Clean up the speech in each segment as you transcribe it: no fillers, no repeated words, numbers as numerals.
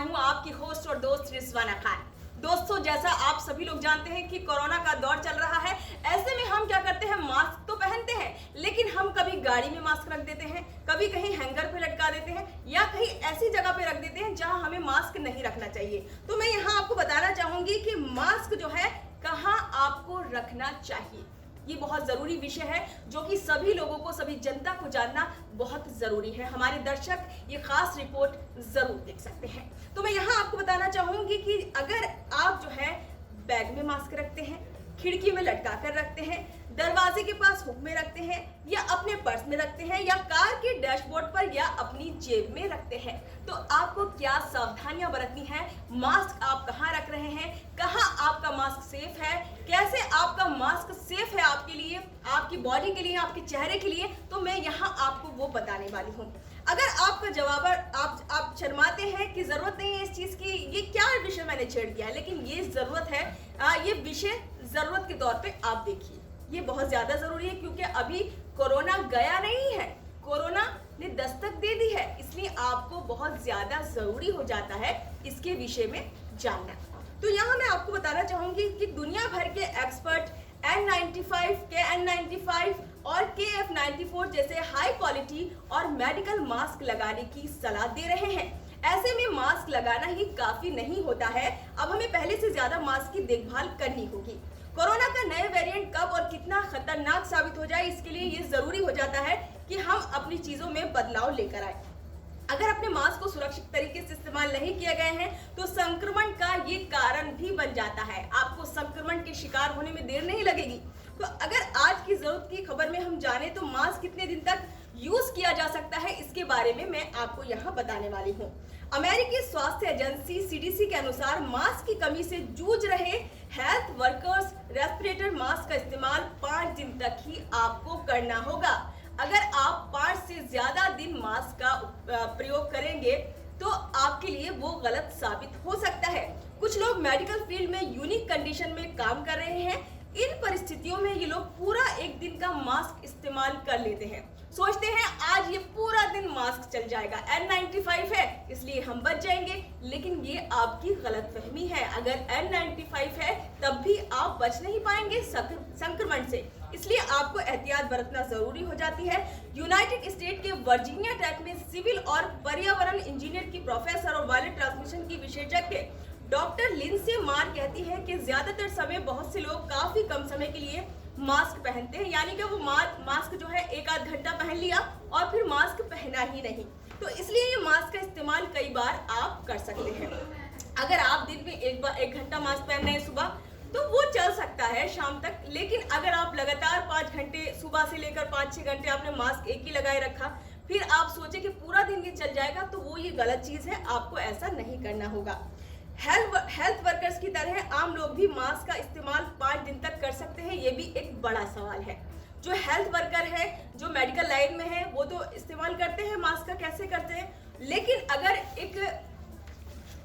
हूं आपकी होस्ट और दोस्त रिजवाना खान। दोस्तों, जैसा आप सभी लोग जानते हैं कि कोरोना का दौर चल रहा है। ऐसे में हम क्या करते हैं, मास्क तो पहनते हैं, लेकिन हम कभी गाड़ी में मास्क रख देते हैं, कभी कहीं हैंगर पे लटका देते हैं या कहीं ऐसी जगह पे रख देते हैं जहां हमें मास्क नहीं रखना चाहिए। तो मैं यहाँ आपको बताना चाहूंगी कि मास्क जो है कहाँ आपको रखना चाहिए। ये बहुत जरूरी विषय है जो कि सभी लोगों को, सभी जनता को जानना बहुत जरूरी है। हमारे दर्शक ये खास रिपोर्ट जरूर देख सकते हैं। तो मैं यहाँ आपको बताना चाहूंगी कि अगर आप जो है बैग में मास्क रखते हैं, खिड़की में लटका कर रखते हैं, दरवाजे के पास हुक में रखते हैं या अपने पर्स में रखते हैं या कार के डैशबोर्ड पर या अपनी जेब में रखते हैं, तो आपको क्या सावधानियां बरतनी है, मास्क आप कहां रख रहे हैं, कहां आपका मास्क सेफ है, कैसे आपका मास्क सेफ है आपके लिए, आपकी बॉडी के लिए, आपके चेहरे के लिए, तो मैं यहां आपको वो बताने वाली हूं। अगर आपका जवाब आप शर्माते हैं कि जरूरत नहीं है इस चीज की, ये क्या विषय मैंने छेड़ दिया, लेकिन ये जरूरत है, ये विषय जरूरत के तौर पे आप देखिए। ये बहुत ज्यादा जरूरी है क्योंकि अभी कोरोना गया नहीं है, कोरोना ने दस्तक दे दी है, इसलिए आपको बहुत ज्यादा जरूरी हो जाता है इसके विषय में जानना। तो यहाँ मैं आपको बताना चाहूंगी कि दुनिया भर के एक्सपर्ट N95, KN95 और KF94 जैसे हाई क्वालिटी और मेडिकल मास्क लगाने की सलाह दे रहे हैं। ऐसे में मास्क लगाना ही काफी नहीं होता है, अब हमें पहले से ज्यादा मास्क की देखभाल करनी होगी। कोरोना का नया वेरिएंट कब और कितना खतरनाक साबित हो जाए, इसके लिए ये जरूरी हो जाता है कि हम अपनी चीजों में बदलाव लेकर आए। अगर अपने मास्क को सुरक्षित तरीके से इस्तेमाल नहीं किए गए हैं तो संक्रमण का ये कारण भी बन जाता है, आपको संक्रमण के शिकार होने में देर नहीं लगेगी। तो अगर आज की जरूरत की खबर में हम जाने तो मास्क कितने दिन तक यूज किया जा सकता है, इसके बारे में मैं आपको यहाँ बताने वाली हूँ। अमेरिकी स्वास्थ्य एजेंसी CDC के अनुसार मास्क की कमी से जूझ रहे हेल्थ वर्कर्स रेस्पिरेटर मास्क का इस्तेमाल 5 दिन तक ही आपको करना होगा। अगर आप 5 से ज्यादा दिन मास्क का प्रयोग करेंगे तो आपके लिए वो गलत साबित हो सकता है। कुछ लोग मेडिकल फील्ड में यूनिक कंडीशन में काम कर रहे हैं, इन परिस्थितियों में ये लोग पूरा एक दिन का मास्क इस्तेमाल कर लेते हैं, सोचते हैं आज ये पूरा दिन मास्क चल जाएगा, N95 है इसलिए हम बच जाएंगे, लेकिन ये आपकी गलतफहमी है। अगर N95 है तब भी आप बच नहीं पाएंगे संक्रमण से, इसलिए आपको एहतियात बरतना जरूरी हो जाती है। यूनाइटेड स्टेट के वर्जीनिया टेक में सिविल और पर्यावरण इंजीनियर की प्रोफेसर और वायरल ट्रांसमिशन की विशेषज्ञ डॉक्टर लिंडसे मार कहती है कि ज्यादातर समय बहुत से लोग काफी कम समय के लिए मास्क पहनते हैं, यानी कि वो मास्क जो है 1-8 घंटा पहन लिया और फिर मास्क पहना ही नहीं। तो इसलिए ये मास्क का इस्तेमाल कई बार आप कर सकते हैं। अगर आप दिन में एक घंटा मास्क पहन रहे हैं सुबह तो वो चल सकता है शाम तक, लेकिन अगर आप लगातार 5 घंटे सुबह से लेकर 5-6 घंटे आपने मास्क एक ही लगाए रखा, फिर आप सोचे कि पूरा दिन ये चल जाएगा, तो वो ये गलत चीज है, आपको ऐसा नहीं करना होगा। हेल्थ वर्कर्स की तरह आम लोग भी मास्क का इस्तेमाल 5 दिन तक कर सकते हैं, ये भी एक बड़ा सवाल है। जो हेल्थ वर्कर है, जो मेडिकल लाइन में है, वो तो इस्तेमाल करते हैं मास्क का, कैसे करते हैं, लेकिन अगर एक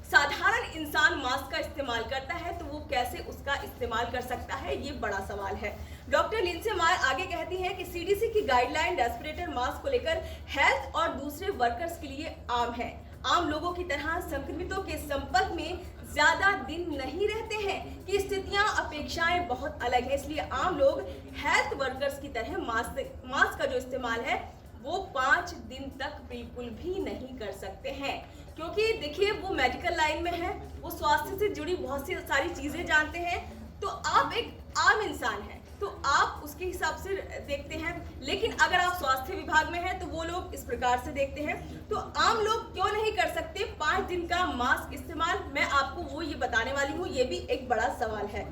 साधारण इंसान मास्क का इस्तेमाल करता है तो वो कैसे उसका इस्तेमाल कर सकता है, ये बड़ा सवाल है। डॉक्टर लिंडसे मार आगे कहती हैं कि CDC की गाइडलाइन रेस्पिरेटर मास्क को लेकर हेल्थ और दूसरे वर्कर्स के लिए आम है। आम लोगों की तरह संक्रमितों के संपर्क में ज्यादा दिन नहीं रहते हैं कि स्थितियां अपेक्षाएं बहुत अलग है, इसलिए आम लोग हेल्थ वर्कर्स की तरह मास्क का जो इस्तेमाल है वो 5 दिन तक बिल्कुल भी नहीं कर सकते हैं, क्योंकि देखिए वो मेडिकल लाइन में है, वो स्वास्थ्य से जुड़ी बहुत सी सारी चीजें जानते हैं। तो आप एक आम इंसान हैं तो आप उसके हिसाब से देखते हैं, लेकिन अगर आप स्वास्थ्य विभाग में हैं तो वो लोग इस प्रकार से देखते हैं। तो आम लोग क्यों नहीं कर सकते 5 दिन का मास्क इस्तेमाल, मैं आपको वो ये बताने वाली हूँ, ये भी एक बड़ा सवाल है।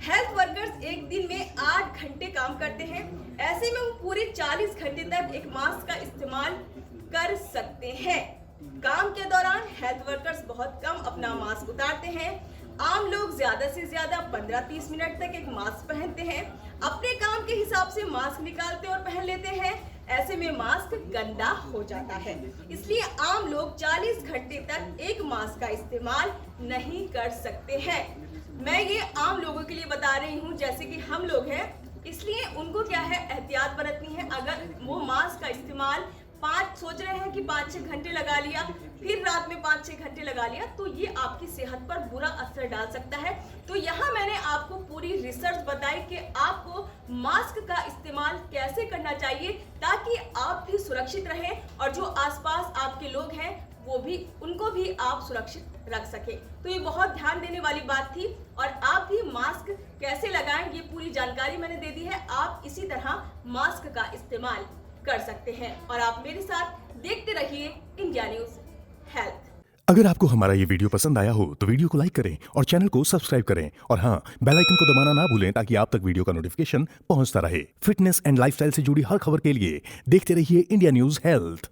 हेल्थ वर्कर्स एक दिन में 8 घंटे काम करते हैं, ऐसे में वो पूरे 40 घंटे तक एक मास्क का इस्तेमाल कर सकते हैं। काम के दौरान हेल्थ वर्कर्स बहुत कम अपना मास्क उतारते हैं, आम लोग ज्यादा से ज्यादा 15-30 मिनट तक एक मास्क पहनते हैं, अपने काम के हिसाब से मास्क निकालते और पहन लेते हैं, ऐसे में मास्क गंदा हो जाता है, इसलिए आम लोग 40 घंटे तक एक मास्क का इस्तेमाल नहीं कर सकते हैं। मैं ये आम लोगों के लिए बता रही हूँ, जैसे कि हम लोग हैं, इसलिए उनको क्या है एहतियात बरतनी है। अगर वो मास्क का इस्तेमाल सोच रहे हैं कि 5-6 घंटे लगा लिया, फिर रात में 5-6 घंटे लगा लिया, तो ये आपकी सेहत पर बुरा असर डाल सकता है। तो यहाँ मैंने आपको पूरी रिसर्च बताई कि आपको मास्क का इस्तेमाल कैसे करना चाहिए ताकि आप भी सुरक्षित रहें और जो आसपास आपके लोग हैं वो भी, उनको भी आप सुरक्षित रख सके। तो ये बहुत ध्यान देने वाली बात थी। और आप भी मास्क कैसे लगाएं ये पूरी जानकारी मैंने दे दी है। आप इसी तरह मास्क का इस्तेमाल कर सकते हैं और आप मेरे साथ देखते रहिए इंडिया न्यूज हेल्थ। अगर आपको हमारा ये वीडियो पसंद आया हो तो वीडियो को लाइक करें और चैनल को सब्सक्राइब करें और हाँ, बेल आइकन को दबाना ना भूलें ताकि आप तक वीडियो का नोटिफिकेशन पहुंचता रहे। फिटनेस एंड लाइफस्टाइल से जुड़ी हर खबर के लिए देखते रहिए इंडिया न्यूज हेल्थ।